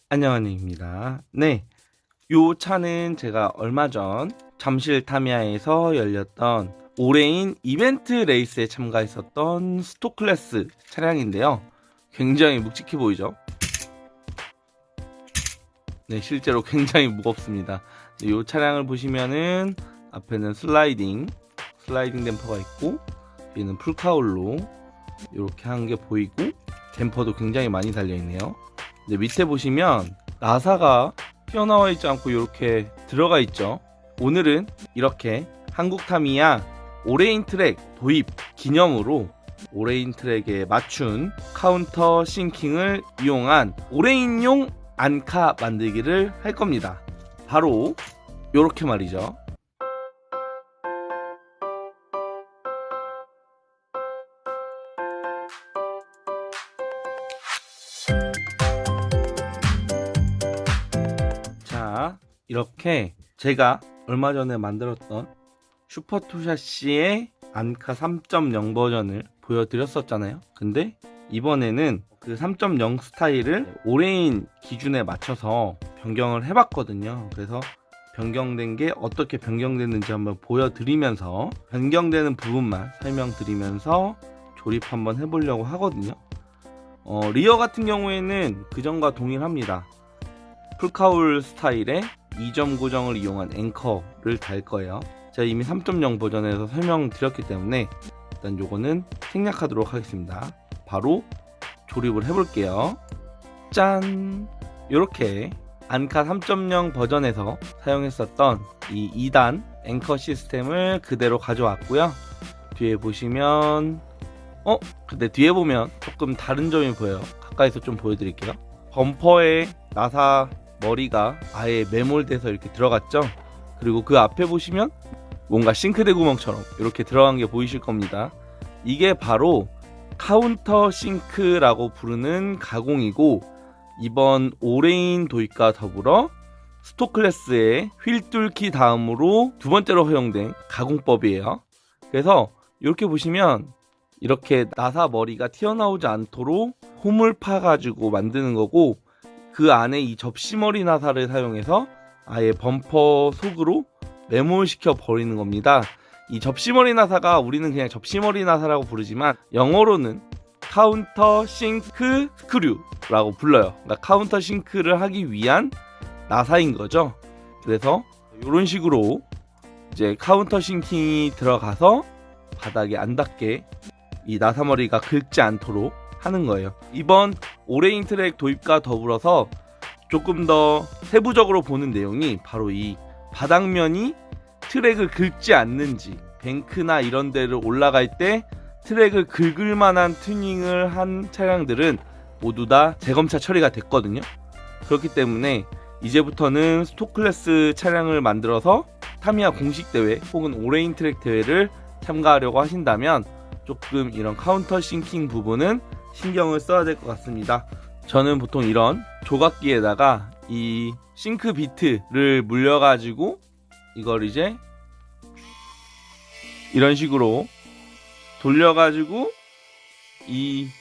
안녕하십니까. 네, 요 차는 제가 얼마 전 잠실 타미야에서 열렸던 올해인 이벤트 레이스에 참가했었던 스토클래스 차량인데요. 굉장히 묵직해 보이죠? 네, 실제로 굉장히 무겁습니다. 이 차량을 보시면은 앞에는 슬라이딩 댐퍼가 있고, 뒤에는 풀카울로 이렇게 한 게 보이고, 댐퍼도 굉장히 많이 달려있네요. 밑에 보시면 나사가 튀어나와 있지 않고 이렇게 들어가 있죠. 오늘은 이렇게 한국 타미야 올해인 트랙 도입 기념으로 올해인 트랙에 맞춘 카운터 싱킹을 이용한 올해인용 안카 만들기를 할 겁니다. 바로 이렇게 말이죠. 자, 이렇게 제가 얼마 전에 만들었던 슈퍼투샤시의 안카 3.0 버전을 보여드렸었잖아요. 근데 이번에는 그 3.0 스타일을 올해인 기준에 맞춰서 변경을 해봤거든요. 그래서 변경된 게 어떻게 변경됐는지 한번 보여드리면서 변경되는 부분만 설명드리면서 조립 한번 해보려고 하거든요. 리어 같은 경우에는 그전과 동일합니다. 풀카울 스타일의 2점 고정을 이용한 앵커를 달 거예요. 제가 이미 3.0 버전에서 설명드렸기 때문에 일단 요거는 생략하도록 하겠습니다. 바로 조립을 해볼게요. 짠! 요렇게 안카 3.0 버전에서 사용했었던 이 2단 앵커 시스템을 그대로 가져왔고요. 뒤에 보시면 근데 뒤에 보면 조금 다른 점이 보여요. 가까이서 좀 보여드릴게요. 범퍼에 나사 머리가 아예 매몰돼서 이렇게 들어갔죠. 그리고 그 앞에 보시면 뭔가 싱크대 구멍처럼 이렇게 들어간 게 보이실 겁니다. 이게 바로 카운터 싱크라고 부르는 가공이고, 이번 올해인 도입과 더불어 스토클래스의 휠 뚫기 다음으로 두 번째로 허용된 가공법이에요. 그래서 이렇게 보시면 이렇게 나사 머리가 튀어나오지 않도록 홈을 파가지고 만드는 거고, 그 안에 이 접시머리 나사를 사용해서 아예 범퍼 속으로 매몰시켜 버리는 겁니다. 이 접시머리 나사가 우리는 그냥 접시머리 나사라고 부르지만 영어로는 카운터 싱크 스크류라고 불러요. 그러니까 카운터 싱크를 하기 위한 나사인 거죠. 그래서 이런 식으로 이제 카운터 싱킹이 들어가서 바닥에 안 닿게 이 나사머리가 긁지 않도록 하는 거예요. 이번 올해인 트랙 도입과 더불어서 조금 더 세부적으로 보는 내용이 바로 이 바닥면이 트랙을 긁지 않는지, 뱅크나 이런 데를 올라갈 때 트랙을 긁을 만한 튜닝을 한 차량들은 모두 다 재검차 처리가 됐거든요. 그렇기 때문에 이제부터는 스토클래스 차량을 만들어서 타미야 공식 대회 혹은 올해인 트랙 대회를 참가하려고 하신다면 조금 이런 카운터 싱킹 부분은 신경을 써야 될 것 같습니다. 저는 보통 이런 조각기에다가 이 싱크 비트를 물려가지고 이걸 이제 이런 식으로 돌려가지고 이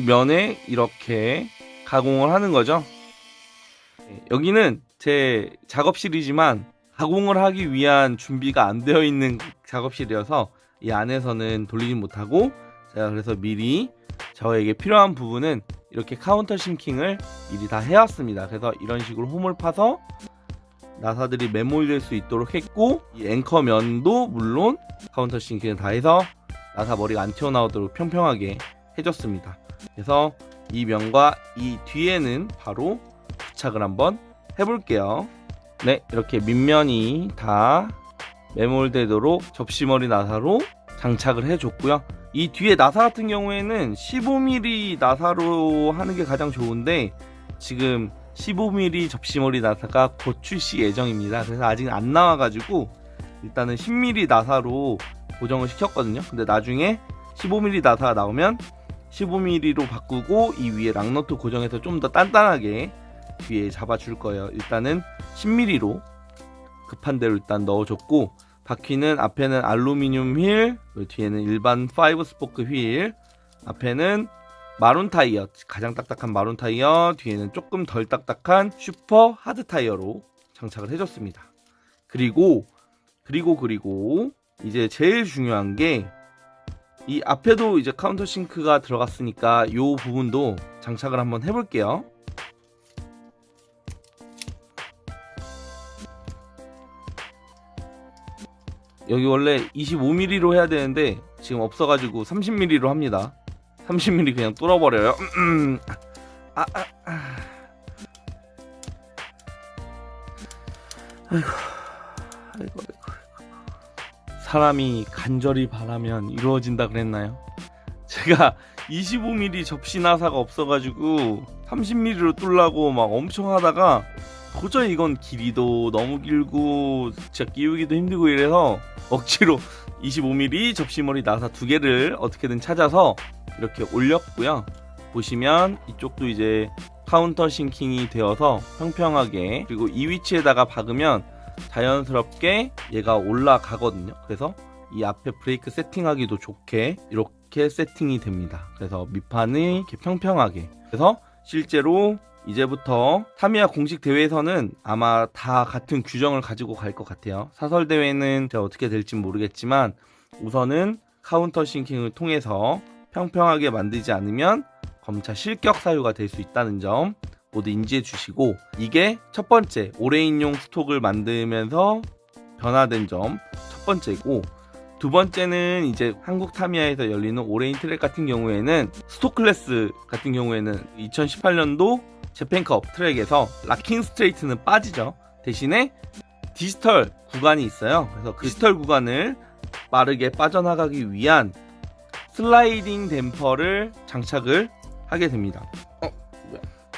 면에 이렇게 가공을 하는 거죠. 여기는 제 작업실이지만 가공을 하기 위한 준비가 안 되어 있는 작업실이어서 이 안에서는 돌리지 못하고, 제가 그래서 미리 저에게 필요한 부분은 이렇게 카운터 싱킹을 미리 다 해왔습니다. 그래서 이런 식으로 홈을 파서 나사들이 매몰될 수 있도록 했고, 이 앵커 면도 물론 카운터 싱킹을 다 해서 나사 머리가 안 튀어나오도록 평평하게 해줬습니다. 그래서 이 면과 이 뒤에는 바로 부착을 한번 해볼게요. 네, 이렇게 밑면이 다 매몰되도록 접시머리 나사로 장착을 해줬고요. 이 뒤에 나사 같은 경우에는 15mm 나사로 하는 게 가장 좋은데, 지금 15mm 접시머리 나사가 곧 출시 예정입니다. 그래서 아직 안 나와가지고 일단은 10mm 나사로 고정을 시켰거든요. 근데 나중에 15mm 나사가 나오면 15mm로 바꾸고 이 위에 락너트 고정해서 좀 더 단단하게 뒤에 잡아줄 거예요. 일단은 10mm로 급한 대로 일단 넣어줬고, 바퀴는 앞에는 알루미늄 휠, 뒤에는 일반 5 스포크 휠, 앞에는 마룬 타이어, 가장 딱딱한 마룬 타이어, 뒤에는 조금 덜 딱딱한 슈퍼 하드 타이어로 장착을 해줬습니다. 그리고 이제 제일 중요한 게 이 앞에도 이제 카운터 싱크가 들어갔으니까 이 부분도 장착을 한번 해볼게요. 여기 원래 25mm로 해야 되는데 지금 없어가지고 30mm로 합니다. 30mm 그냥 뚫어버려요. 아이고. 사람이 간절히 바라면 이루어진다 그랬나요? 제가 25mm 접시 나사가 없어가지고 30mm로 뚫려고 막 엄청 하다가 도저히 이건 길이도 너무 길고 진짜 끼우기도 힘들고 이래서 억지로 25mm 접시머리 나사 2개를 어떻게든 찾아서 이렇게 올렸고요. 보시면 이쪽도 이제 카운터 싱킹이 되어서 평평하게, 그리고 이 위치에다가 박으면 자연스럽게 얘가 올라가거든요. 그래서 이 앞에 브레이크 세팅하기도 좋게 이렇게 세팅이 됩니다. 그래서 밑판이 이렇게 평평하게. 그래서 실제로 이제부터 타미야 공식 대회에서는 아마 다 같은 규정을 가지고 갈 것 같아요. 사설 대회는 제가 어떻게 될지 모르겠지만 우선은 카운터 싱킹을 통해서 평평하게 만들지 않으면 검차 실격 사유가 될 수 있다는 점 모두 인지해 주시고, 이게 첫 번째 올해인용 스톡을 만들면서 변화된 점 첫 번째고, 두 번째는 이제 한국 타미야에서 열리는 올해인 트랙 같은 경우에는 스톡 클래스 같은 경우에는 2018년도 재팬컵 트랙에서 락킹 스트레이트는 빠지죠. 대신에 디지털 구간이 있어요. 그래서 그 디지털 구간을 빠르게 빠져나가기 위한 슬라이딩 댐퍼를 장착을 하게 됩니다.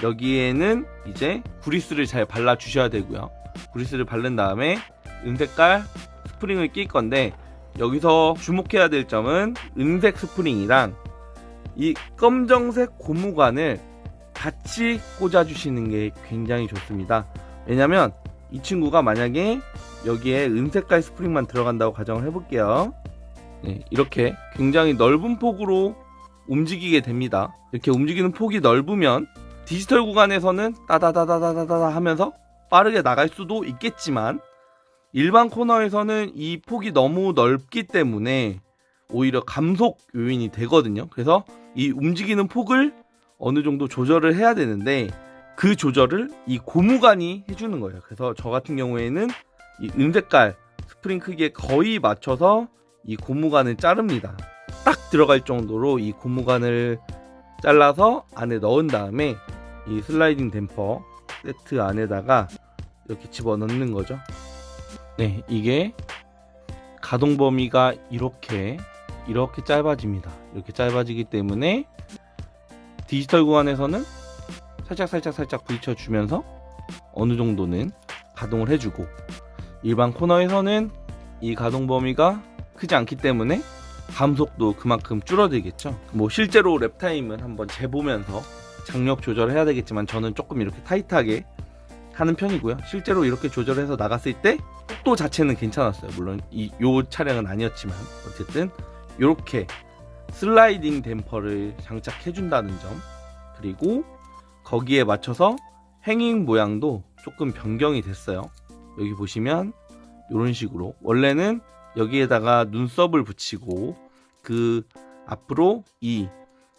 여기에는 이제 구리스를 잘 발라 주셔야 되고요. 구리스를 바른 다음에 은색깔 스프링을 낄 건데, 여기서 주목해야 될 점은 은색 스프링이랑 이 검정색 고무관을 같이 꽂아 주시는 게 굉장히 좋습니다. 왜냐면 이 친구가 만약에 여기에 은색깔 스프링만 들어간다고 가정을 해볼게요. 네, 이렇게 굉장히 넓은 폭으로 움직이게 됩니다. 이렇게 움직이는 폭이 넓으면 디지털 구간에서는 따다다다다다다 하면서 빠르게 나갈 수도 있겠지만, 일반 코너에서는 이 폭이 너무 넓기 때문에 오히려 감속 요인이 되거든요. 그래서 이 움직이는 폭을 어느 정도 조절을 해야 되는데 그 조절을 이 고무관이 해주는 거예요. 그래서 저 같은 경우에는 이 은색깔 스프링 크기에 거의 맞춰서 이 고무관을 자릅니다. 딱 들어갈 정도로 이 고무관을 잘라서 안에 넣은 다음에 이 슬라이딩 댐퍼 세트 안에다가 이렇게 집어넣는 거죠. 네, 이게 가동 범위가 이렇게 짧아집니다. 이렇게 짧아지기 때문에 디지털 구간에서는 살짝 부딪혀 주면서 어느 정도는 가동을 해주고, 일반 코너에서는 이 가동 범위가 크지 않기 때문에 감속도 그만큼 줄어들겠죠. 뭐 실제로 랩타임은 한번 재보면서 장력 조절을 해야 되겠지만 저는 조금 이렇게 타이트하게 하는 편이고요. 실제로 이렇게 조절해서 나갔을 때 속도 자체는 괜찮았어요. 물론 요 차량은 아니었지만 어쨌든 이렇게 슬라이딩 댐퍼를 장착해 준다는 점, 그리고 거기에 맞춰서 행잉 모양도 조금 변경이 됐어요. 여기 보시면 이런 식으로, 원래는 여기에다가 눈썹을 붙이고 그 앞으로 이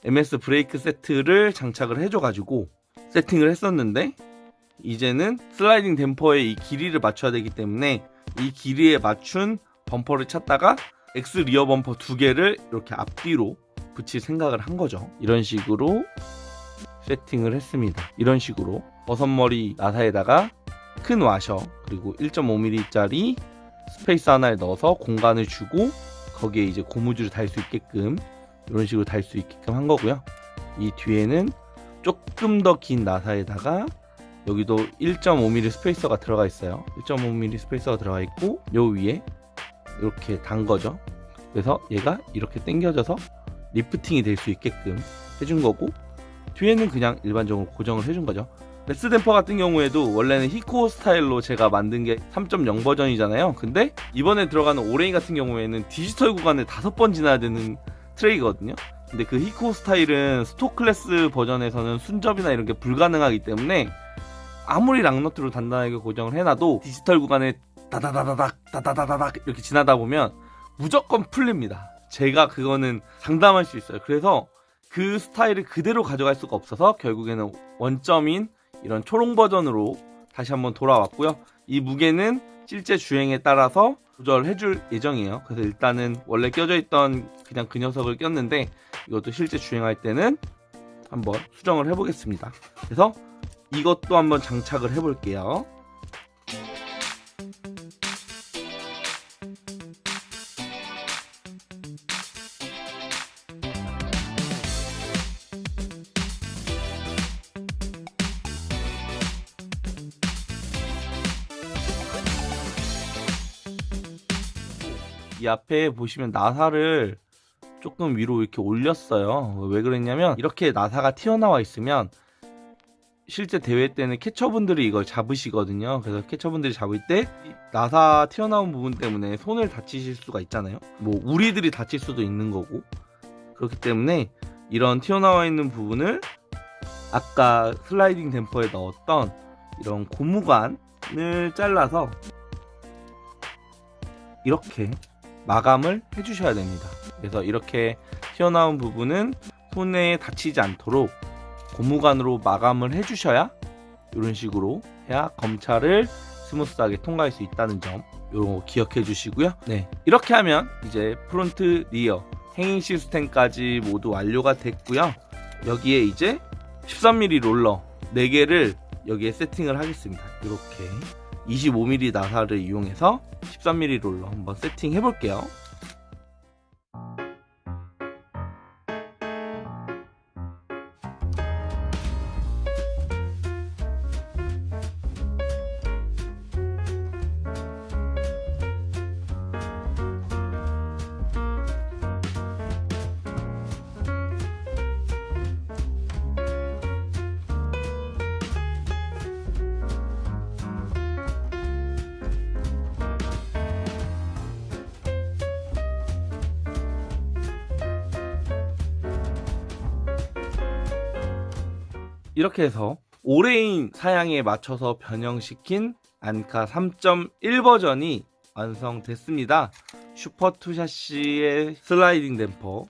MS 브레이크 세트를 장착을 해줘가지고 세팅을 했었는데, 이제는 슬라이딩 댐퍼의 이 길이를 맞춰야 되기 때문에 이 길이에 맞춘 범퍼를 찾다가 X 리어 범퍼 2개를 이렇게 앞뒤로 붙일 생각을 한 거죠. 이런 식으로 세팅을 했습니다. 이런 식으로 버섯머리 나사에다가 큰 와셔 그리고 1.5mm짜리 스페이스 하나를 넣어서 공간을 주고 거기에 이제 고무줄을 달 수 있게끔, 이런 식으로 달 수 있게끔 한 거고요. 이 뒤에는 조금 더 긴 나사에다가 여기도 1.5mm 스페이서가 들어가 있어요. 1.5mm 스페이서가 들어가 있고 요 위에 이렇게 단 거죠. 그래서 얘가 이렇게 당겨져서 리프팅이 될 수 있게끔 해준 거고, 뒤에는 그냥 일반적으로 고정을 해준 거죠. 레스 댐퍼 같은 경우에도 원래는 히코 스타일로 제가 만든 게 3.0 버전이잖아요. 근데 이번에 들어가는 올해인 같은 경우에는 디지털 구간을 5번 지나야 되는 트랙이거든요. 근데 그 히코 스타일은 스톡 클래스 버전에서는 순접이나 이런 게 불가능하기 때문에 아무리 락너트로 단단하게 고정을 해놔도 디지털 구간에 다다다다닥 이렇게 지나다 보면 무조건 풀립니다. 제가 그거는 장담할 수 있어요. 그래서 그 스타일을 그대로 가져갈 수가 없어서 결국에는 원점인 이런 초롱 버전으로 다시 한번 돌아왔고요. 이 무게는 실제 주행에 따라서 조절해줄 예정이에요. 그래서 일단은 원래 껴져 있던 그냥 그 녀석을 꼈는데 이것도 실제 주행할 때는 한번 수정을 해보겠습니다. 그래서 이것도 한번 장착을 해볼게요. 이 앞에 보시면 나사를 조금 위로 이렇게 올렸어요. 왜 그랬냐면 이렇게 나사가 튀어나와 있으면 실제 대회 때는 캐쳐분들이 이걸 잡으시거든요. 그래서 캐쳐분들이 잡을 때 나사 튀어나온 부분 때문에 손을 다치실 수가 있잖아요. 뭐 우리들이 다칠 수도 있는 거고. 그렇기 때문에 이런 튀어나와 있는 부분을 아까 슬라이딩 댐퍼에 넣었던 이런 고무관을 잘라서 이렇게 마감을 해주셔야 됩니다. 그래서 이렇게 튀어나온 부분은 손에 다치지 않도록 고무관으로 마감을 해주셔야 이런 식으로 해야 검차를 스무스하게 통과할 수 있다는 점 요거 기억해 주시고요. 네, 이렇게 하면 이제 프론트, 리어, 행잉 시스템까지 모두 완료가 됐고요. 여기에 이제 13mm 롤러 4개를 여기에 세팅을 하겠습니다. 이렇게 25mm 나사를 이용해서 13mm 롤러 한번 세팅해 볼게요. 이렇게 해서 올레인 사양에 맞춰서 변형시킨 안카 3.1 버전이 완성됐습니다. 슈퍼2 샤시의 슬라이딩 댐퍼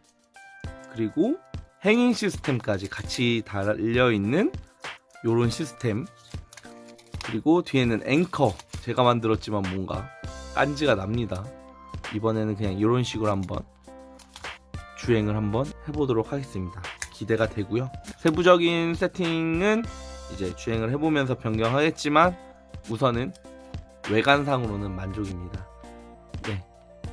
그리고 행잉 시스템까지 같이 달려있는 요런 시스템, 그리고 뒤에는 앵커, 제가 만들었지만 뭔가 깐지가 납니다. 이번에는 그냥 이런 식으로 한번 주행을 한번 해보도록 하겠습니다. 기대가 되고요. 세부적인 세팅은 이제 주행을 해보면서 변경하겠지만 우선은 외관상으로는 만족입니다. 네,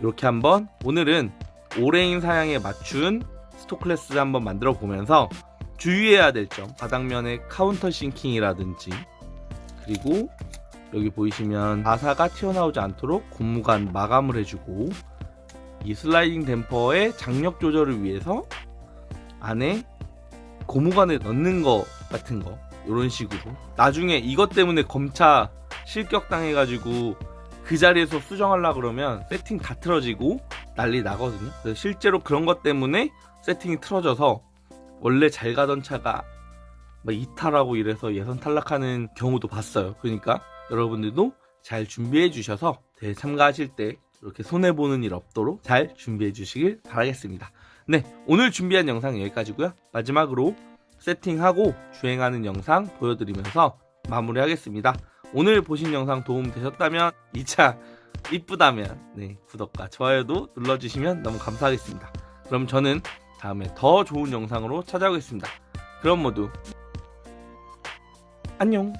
이렇게 한번 오늘은 올레인 사양에 맞춘 스톡 클래스를 한번 만들어 보면서 주의해야 될 점, 바닥면의 카운터 싱킹이라든지, 그리고 여기 보이시면 나사가 튀어나오지 않도록 고무관 마감을 해주고, 이 슬라이딩 댐퍼의 장력 조절을 위해서 안에 고무관을 넣는 거 같은 거, 이런 식으로 나중에 이것 때문에 검차 실격당해가지고 그 자리에서 수정하려고 그러면 세팅 다 틀어지고 난리 나거든요. 그래서 실제로 그런 것 때문에 세팅이 틀어져서 원래 잘 가던 차가 막 이탈하고 이래서 예선 탈락하는 경우도 봤어요. 그러니까 여러분들도 잘 준비해 주셔서 대회 참가하실 때 이렇게 손해보는 일 없도록 잘 준비해 주시길 바라겠습니다. 네, 오늘 준비한 영상 여기까지고요. 마지막으로 세팅하고 주행하는 영상 보여드리면서 마무리하겠습니다. 오늘 보신 영상 도움 되셨다면, 이 차 이쁘다면 구독과 좋아요도 눌러주시면 너무 감사하겠습니다. 그럼 저는 다음에 더 좋은 영상으로 찾아오겠습니다. 그럼 모두 안녕.